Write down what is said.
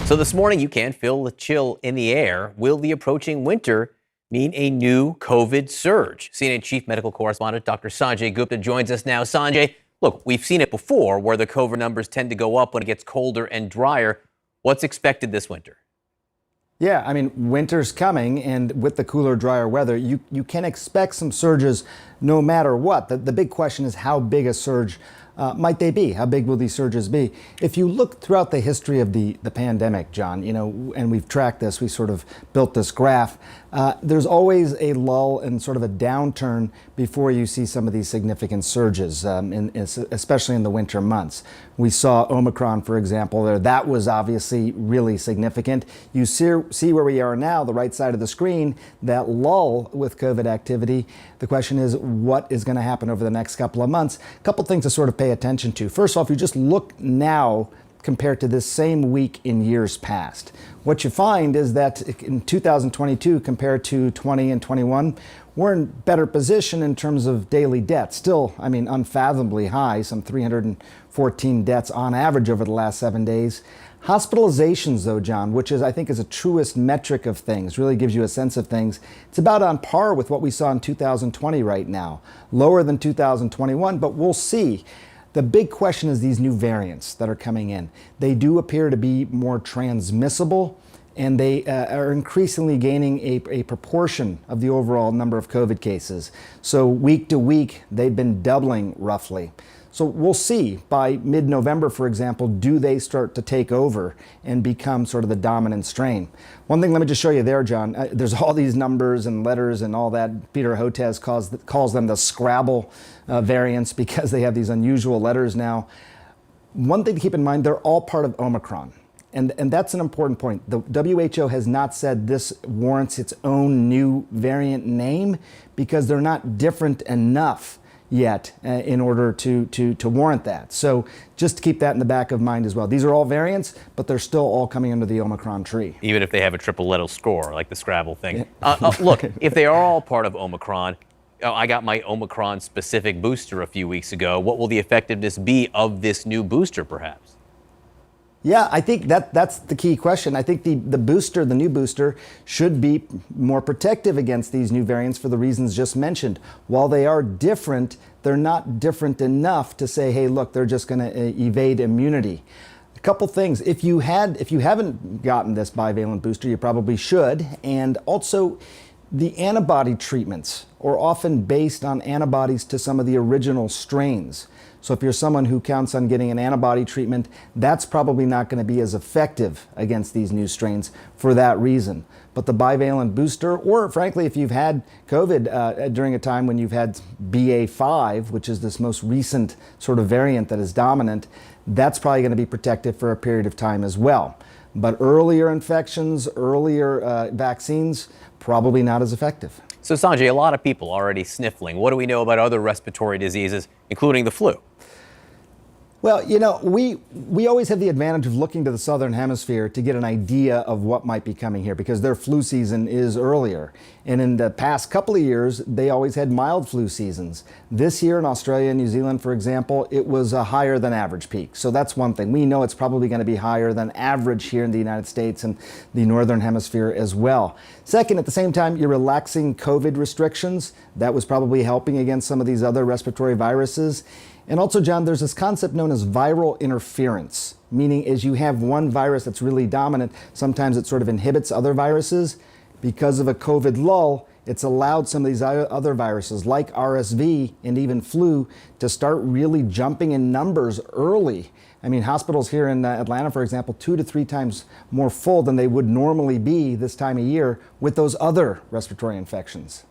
So this morning, you can feel the chill in the air. Will the approaching winter mean a new COVID surge? CNN chief medical correspondent Dr. Sanjay Gupta joins us now. Sanjay, look, we've seen it before where the COVID numbers tend to go up when it gets colder and drier. What's expected this winter? Yeah, I mean, winter's coming, and with the cooler, drier weather, you can expect some surges no matter what. The big question is how big a surge might they be? How big will these surges be? If you look throughout the history of the pandemic, John, and we've tracked this, we sort of built this graph, there's always a lull and sort of a downturn before you see some of these significant surges, especially in the winter months. We saw Omicron, for example, there. That was obviously really significant. You see where we are now, the right side of the screen, that lull with COVID activity. The question is, what is going to happen over the next couple of months? A couple things to sort of pay attention to. First off, you just look now compared to this same week in years past. What you find is that in 2022 compared to 20 and 21, we're in better position in terms of daily deaths. Still, I mean, unfathomably high, some 314 deaths on average over the last 7 days. Hospitalizations, though, John, which I think is a truest metric of things, really gives you a sense of things. It's about on par with what we saw in 2020 right now. Lower than 2021, but we'll see. The big question is these new variants that are coming in. They do appear to be more transmissible, and they are increasingly gaining a proportion of the overall number of COVID cases. So week to week, they've been doubling roughly. So we'll see by mid-November, for example, do they start to take over and become sort of the dominant strain? One thing, let me just show you there, John. There's all these numbers and letters and all that. Peter Hotez calls them the Scrabble variants because they have these unusual letters now. One thing to keep in mind, they're all part of Omicron. And that's an important point. The WHO has not said this warrants its own new variant name because they're not different enough yet in order to warrant that. So just to keep that in the back of mind as well. These are all variants, but they're still all coming under the Omicron tree. Even if they have a triple letter score, like the Scrabble thing. Look, if they are all part of Omicron, I got my Omicron specific booster a few weeks ago. What will the effectiveness be of this new booster, perhaps? Yeah, I think that's the key question. I think the new booster, should be more protective against these new variants for the reasons just mentioned. While they are different, they're not different enough to say, hey, look, they're just going to evade immunity. A couple things. If you haven't gotten this bivalent booster, you probably should. And also, the antibody treatments are often based on antibodies to some of the original strains. So if you're someone who counts on getting an antibody treatment, that's probably not going to be as effective against these new strains for that reason. But the bivalent booster, or frankly, if you've had COVID during a time when you've had BA.5, which is this most recent sort of variant that is dominant, that's probably going to be protective for a period of time as well. But earlier infections, earlier vaccines, probably not as effective. So Sanjay, a lot of people already sniffling. What do we know about other respiratory diseases, including the flu? Well, we always have the advantage of looking to the southern hemisphere to get an idea of what might be coming here because their flu season is earlier. And in the past couple of years, they always had mild flu seasons. This year in Australia and New Zealand, for example, it was a higher than average peak. So that's one thing. We know it's probably going to be higher than average here in the United States and the northern hemisphere as well. Second, at the same time, you're relaxing COVID restrictions. That was probably helping against some of these other respiratory viruses. And also, John, there's this concept known as viral interference, meaning as you have one virus that's really dominant, sometimes it sort of inhibits other viruses. Because of a COVID lull, it's allowed some of these other viruses like RSV and even flu to start really jumping in numbers early. I mean, hospitals here in Atlanta, for example, 2 to 3 times more full than they would normally be this time of year with those other respiratory infections.